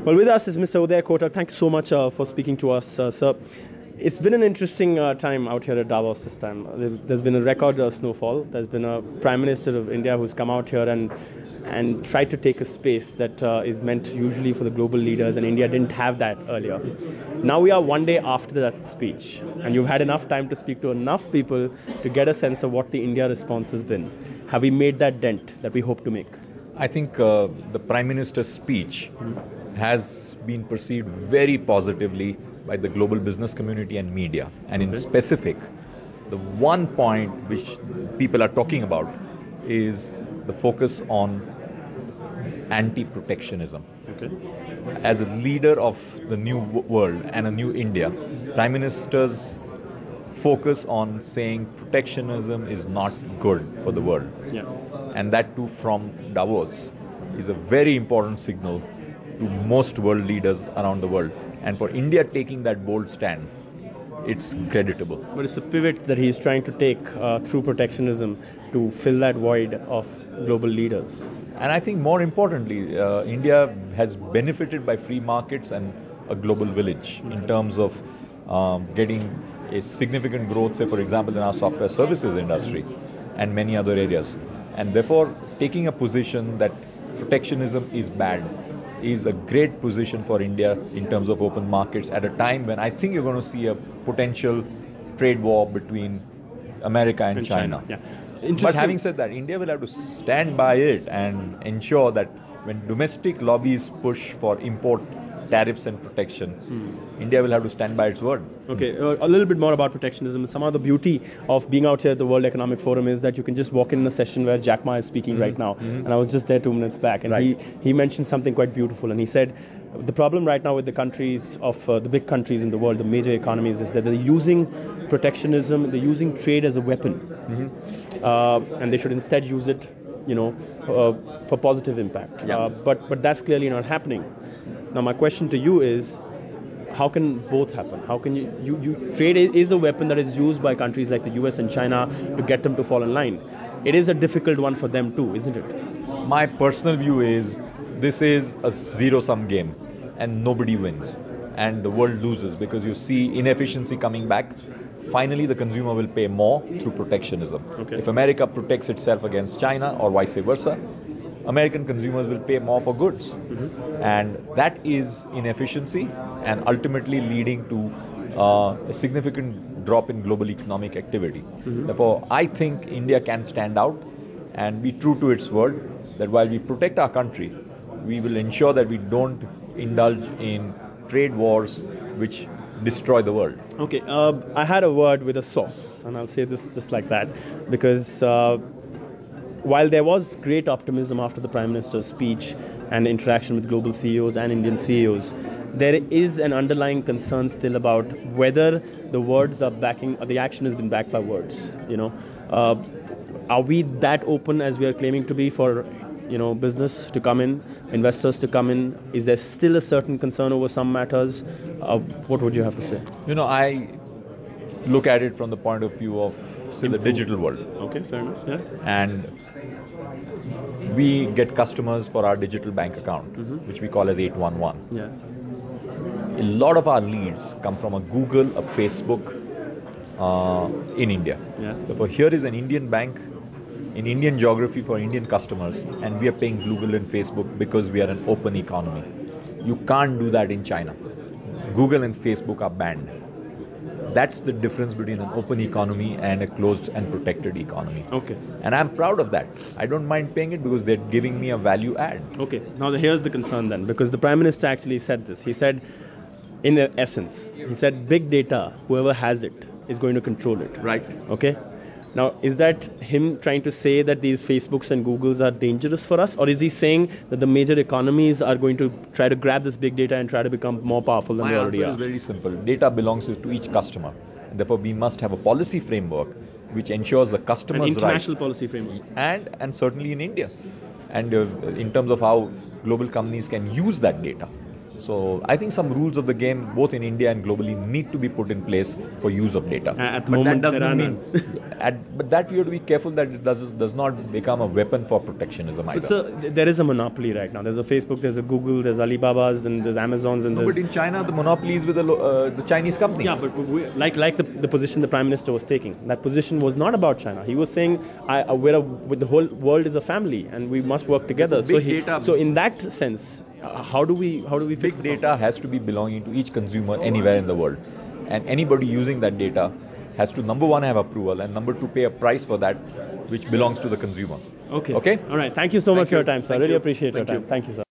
Well, with us is Mr. Uday Kotak. Thank you so much for speaking to us, sir. It's been an interesting time out here at Davos this time. There's been a record snowfall. There's been a Prime Minister of India who's come out here and tried to take a space that is meant usually for the global leaders, and India didn't have that earlier. Now we are one day after that speech, and you've had enough time to speak to enough people to get a sense of what the India response has been. Have we made that dent that we hope to make? I think the Prime Minister's speech has been perceived very positively by the global business community and media. And in specific, the one point which people are talking about is the focus on anti-protectionism. Okay. As a leader of the new world and a new India, Prime Minister's focus on saying protectionism is not good for the world. Yeah. And that too from Davos is a very important signal to most world leaders around the world. And for India taking that bold stand, it's creditable. But it's a pivot that he's trying to take through protectionism to fill that void of global leaders. And I think more importantly, India has benefited by free markets and a global village in terms of getting a significant growth, say for example in our software services industry and many other areas. And therefore taking a position that protectionism is bad is a great position for India in terms of open markets at a time when I think you're going to see a potential trade war between America and China. Yeah. But having said that, India will have to stand by it and ensure that when domestic lobbies push for import tariffs and protection, India will have to stand by its word. Okay, a little bit more about protectionism. Some of the beauty of being out here at the World Economic Forum is that you can just walk in a session where Jack Ma is speaking right now. And I was just there 2 minutes back, and he mentioned something quite beautiful. And he said, the problem right now with the countries of the big countries in the world, the major economies, is that they're using protectionism, they're using trade as a weapon. And they should instead use it, for positive impact. But that's clearly not happening. Now my question to you is, how can both happen? How can you trade is a weapon that is used by countries like the US and China to get them to fall in line. It is a difficult one for them too, isn't it? My personal view is this is a zero-sum game and nobody wins and the world loses because you see inefficiency coming back. Finally, the consumer will pay more through protectionism. If America protects itself against China or vice versa, American consumers will pay more for goods. And that is inefficiency and ultimately leading to a significant drop in global economic activity. Therefore, I think India can stand out and be true to its word that while we protect our country, we will ensure that we don't indulge in trade wars which destroy the world. Okay, I had a word with a source, and I'll say this just like that, because while there was great optimism after the Prime Minister's speech and interaction with global CEOs and Indian CEOs, there is an underlying concern still about whether the words are backing, or the action has been backed by words. Are we that open as we are claiming to be for business to come in, investors to come in? Is there still a certain concern over some matters? What would you have to say? I look at it from the point of view of, say, the digital world. Okay, fair enough. Yeah. And we get customers for our digital bank account, which we call as 811. Yeah. A lot of our leads come from a Google, a Facebook in India. Yeah. Therefore, here is an Indian bank in Indian geography for Indian customers, and we are paying Google and Facebook because we are an open economy. You can't do that in China. Google and Facebook are banned. That's the difference between an open economy and a closed and protected economy. Okay. And I'm proud of that. I don't mind paying it because they're giving me a value add. Okay. Now here's the concern then, because the Prime Minister actually said this. He said, in essence, he said big data, whoever has it, is going to control it. Right. Okay. Now, is that him trying to say that these Facebooks and Googles are dangerous for us? Or is he saying that the major economies are going to try to grab this big data and try to become more powerful than they already are? My answer is very simple. Data belongs to each customer. And therefore, we must have a policy framework which ensures the customer's right. An international policy framework. And certainly in India. And in terms of how global companies can use that data. So I think some rules of the game, both in India and globally, need to be put in place for use of data. At the moment, that doesn't mean. But that we have to be careful that it does not become a weapon for protectionism either. So there is a monopoly right now. There's a Facebook, there's a Google, there's Alibaba's, and there's Amazon's, and but in China, the monopoly is with the Chinese companies. Yeah, but like the position the Prime Minister was taking. That position was not about China. He was saying, the whole world is a family, and we must work together. So in that sense, how do we fix big data has to be belonging to each consumer anywhere in the world, and anybody using that data has to, number one, have approval, and number two, pay a price for that which belongs to the consumer. Okay. Okay. All right. Thank you so much for your time, sir. I really appreciate your time. Thank you, sir.